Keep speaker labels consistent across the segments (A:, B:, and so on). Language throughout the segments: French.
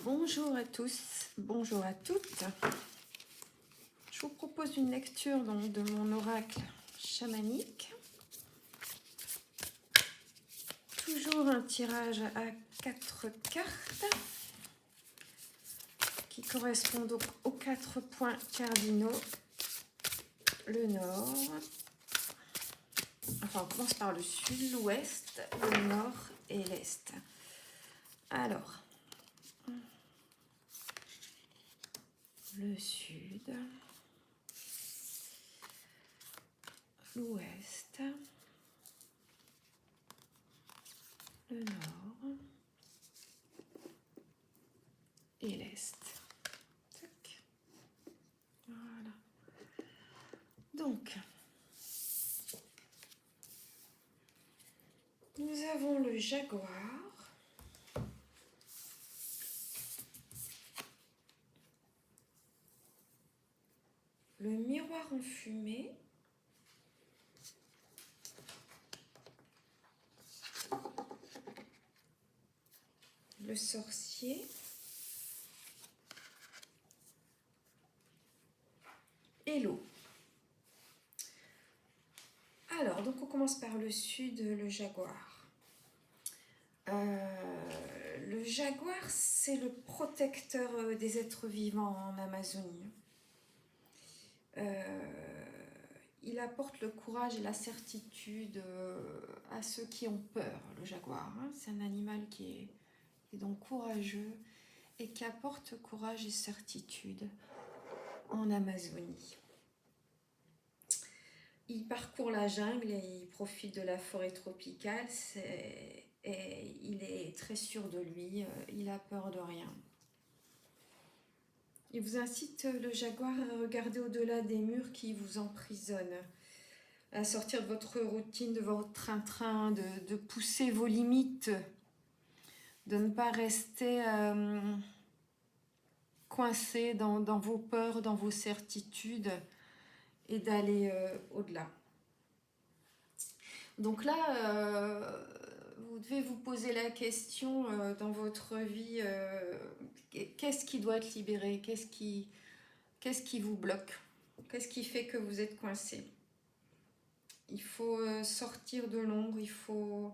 A: Bonjour à tous, bonjour à toutes. Je vous propose une lecture donc, de mon oracle chamanique. Toujours un tirage à 4 cartes qui correspondent donc aux 4 points cardinaux. Le nord, enfin on commence par le sud, l'ouest, le nord et l'est. Alors, le sud, l'ouest, le nord et l'est. Voilà. Donc, nous avons le jaguar, le miroir en fumée, le sorcier et l'eau. Alors, donc on commence par le sud, le jaguar. Le jaguar, c'est le protecteur des êtres vivants en Amazonie. Il apporte le courage et la certitude à ceux qui ont peur, le jaguar. C'est un animal qui est donc courageux et qui apporte courage et certitude en Amazonie. Il parcourt la jungle et il profite de la forêt tropicale et il est très sûr de lui, il a peur de rien. Il vous incite, le jaguar, à regarder au-delà des murs qui vous emprisonnent, à sortir de votre routine, de votre train-train, de pousser vos limites, de ne pas rester coincé dans vos peurs, dans vos certitudes et d'aller au-delà. Donc là, vous devez vous poser la question dans votre vie, qu'est-ce qui doit être libéré? Qu'est-ce qui vous bloque? Qu'est-ce qui fait que vous êtes coincé? Il faut sortir de l'ombre, il faut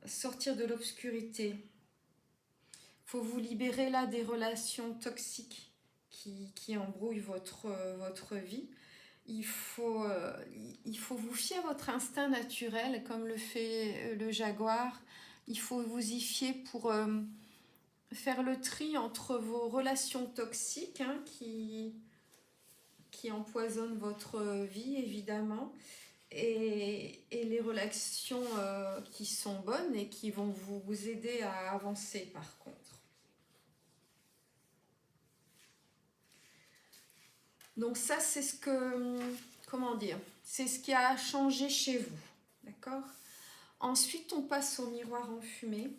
A: sortir de l'obscurité. Il faut vous libérer là des relations toxiques qui embrouillent votre vie. Il faut vous fier à votre instinct naturel, comme le fait le jaguar. Il faut vous y fier pour faire le tri entre vos relations toxiques qui empoisonnent votre vie, évidemment, et les relations qui sont bonnes et qui vont vous aider à avancer, par contre. Donc ça, c'est ce que, comment dire, c'est ce qui a changé chez vous, d'accord? Ensuite, on passe au miroir en fumée.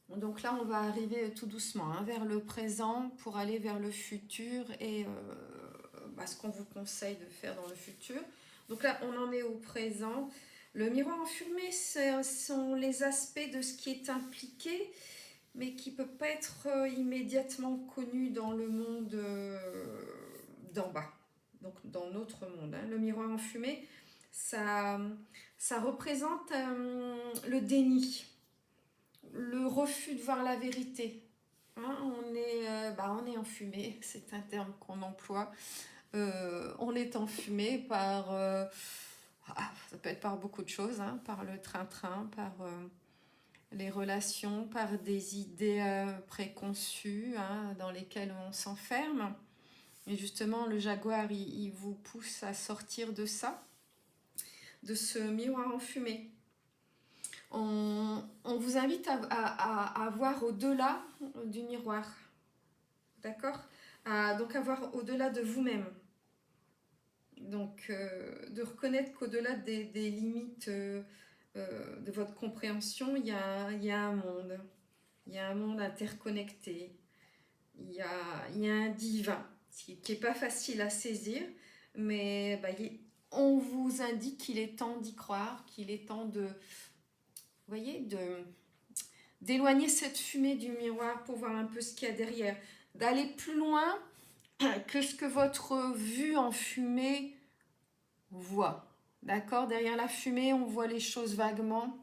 A: Donc là, on va arriver tout doucement vers le présent pour aller vers le futur et ce qu'on vous conseille de faire dans le futur. Donc là, on en est au présent. Le miroir en fumée, ce sont les aspects de ce qui est impliqué, mais qui ne peut pas être immédiatement connu dans le monde d'en bas, donc dans notre monde. Le miroir en fumée, ça représente le déni, le refus de voir la vérité. On est enfumé, c'est un terme qu'on emploie. On est enfumé par, ça peut être par beaucoup de choses, par le train-train, par les relations, par des idées préconçues dans lesquelles on s'enferme. Et justement, le jaguar, il vous pousse à sortir de ça, de ce miroir enfumé. On vous invite à voir au-delà du miroir, d'accord? Donc à voir au-delà de vous-même. Donc de reconnaître qu'au-delà des limites de votre compréhension, il y a un monde. Il y a un monde interconnecté. Il y a un divin qui n'est pas facile à saisir, mais on vous indique qu'il est temps d'y croire, qu'il est temps de d'éloigner cette fumée du miroir pour voir un peu ce qu'il y a derrière, d'aller plus loin que ce que votre vue en fumée voit. D'accord? Derrière la fumée, on voit les choses vaguement.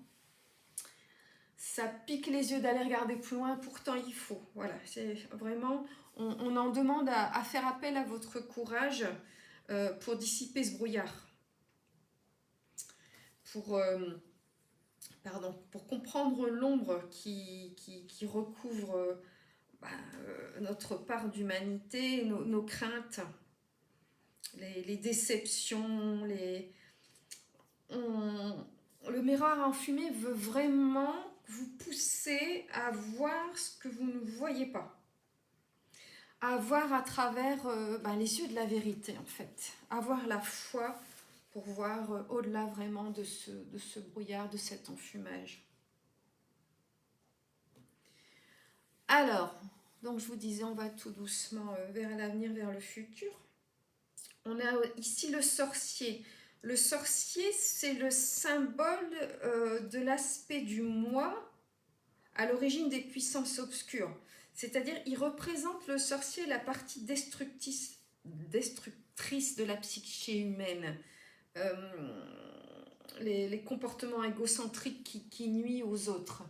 A: Ça pique les yeux d'aller regarder plus loin, pourtant il faut. Voilà, c'est vraiment, on en demande à faire appel à votre courage pour dissiper ce brouillard. Pour comprendre l'ombre qui recouvre notre part d'humanité, nos craintes, les déceptions, le miroir enfumé veut vraiment vous pousser à voir ce que vous ne voyez pas, à voir à travers les yeux de la vérité en fait, avoir la foi pour voir au-delà vraiment de ce brouillard, de cet enfumage. Alors, donc je vous disais, on va tout doucement vers l'avenir, vers le futur. On a ici le sorcier. Le sorcier, c'est le symbole de l'aspect du moi à l'origine des puissances obscures. C'est-à-dire, il représente le sorcier la partie destructrice de la psyché humaine. Les comportements égocentriques qui nuisent aux autres.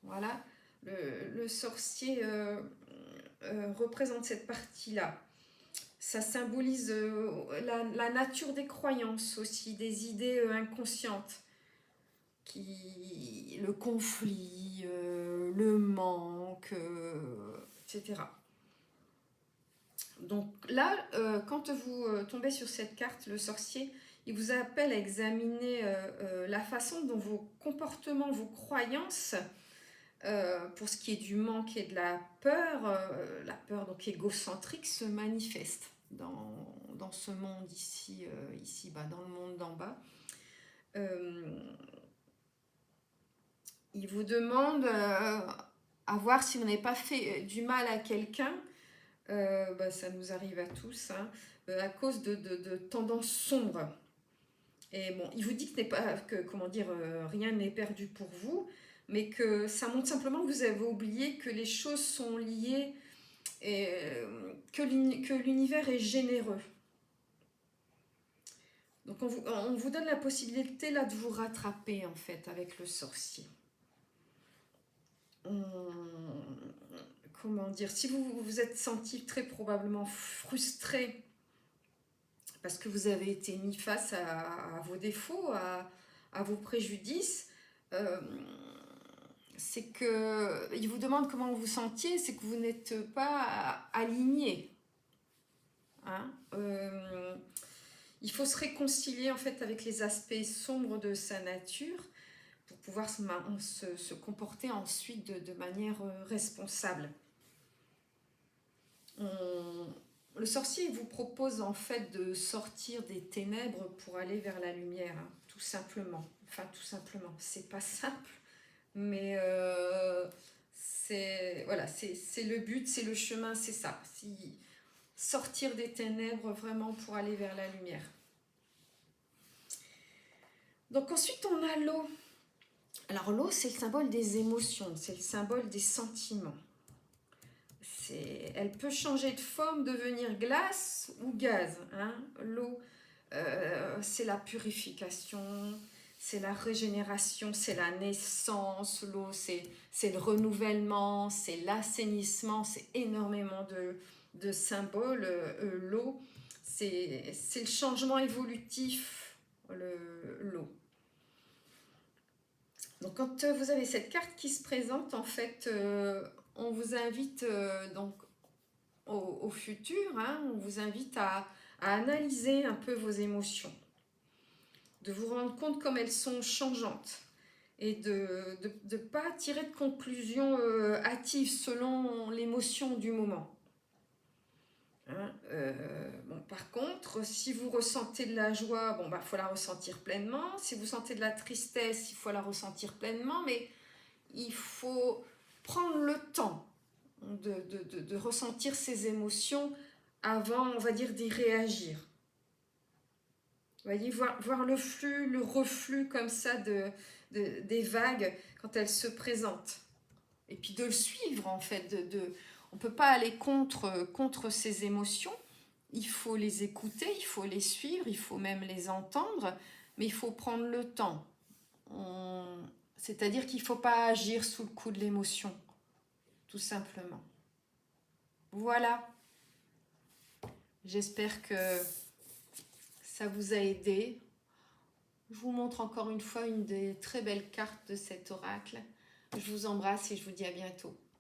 A: Voilà, le sorcier représente cette partie-là. Ça symbolise la nature des croyances aussi, des idées inconscientes, le conflit, le manque, etc. Donc là, quand vous tombez sur cette carte, le sorcier, il vous appelle à examiner la façon dont vos comportements, vos croyances, pour ce qui est du manque et de la peur donc égocentrique se manifeste dans ce monde ici bas, dans le monde d'en bas. Il vous demande à voir si vous n'avez pas fait du mal à quelqu'un, ça nous arrive à tous, hein, à cause de tendances sombres. Et bon, il vous dit rien n'est perdu pour vous, mais que ça montre simplement que vous avez oublié que les choses sont liées et que l'univers est généreux. Donc on vous donne la possibilité là de vous rattraper en fait avec le sorcier. Comment dire, si vous vous êtes senti très probablement frustré parce que vous avez été mis face à vos défauts, à vos préjudices, c'est que il vous demande comment vous vous sentiez, c'est que vous n'êtes pas aligné. Hein, il faut se réconcilier en fait avec les aspects sombres de sa nature pour pouvoir se comporter ensuite de manière responsable. Le sorcier vous propose en fait de sortir des ténèbres pour aller vers la lumière, hein, tout simplement. Enfin, tout simplement, c'est pas simple, mais c'est le but, c'est le chemin, c'est ça. Sortir des ténèbres vraiment pour aller vers la lumière. Donc ensuite, on a l'eau. Alors l'eau, c'est le symbole des émotions, c'est le symbole des sentiments. Elle peut changer de forme, devenir glace ou gaz. Hein. L'eau, c'est la purification, c'est la régénération, c'est la naissance. L'eau, c'est le renouvellement, c'est l'assainissement, c'est énormément de symboles. L'eau, c'est le changement évolutif, l'eau. Donc quand vous avez cette carte qui se présente, en fait, on vous invite donc au futur, hein, on vous invite à analyser un peu vos émotions, de vous rendre compte comme elles sont changeantes et de ne pas tirer de conclusions hâtives selon l'émotion du moment. Hein, par contre, si vous ressentez de la joie, faut la ressentir pleinement. Si vous sentez de la tristesse, il faut la ressentir pleinement, mais il faut prendre le temps de ressentir ces émotions avant, on va dire, d'y réagir. Vous voyez, voir le flux, le reflux comme ça des vagues quand elles se présentent. et puis de le suivre en fait. On ne peut pas aller contre ses émotions, il faut les écouter, il faut les suivre, il faut même les entendre, mais il faut prendre le temps. C'est-à-dire qu'il ne faut pas agir sous le coup de l'émotion, tout simplement. Voilà, j'espère que ça vous a aidé. Je vous montre encore une fois une des très belles cartes de cet oracle. Je vous embrasse et je vous dis à bientôt.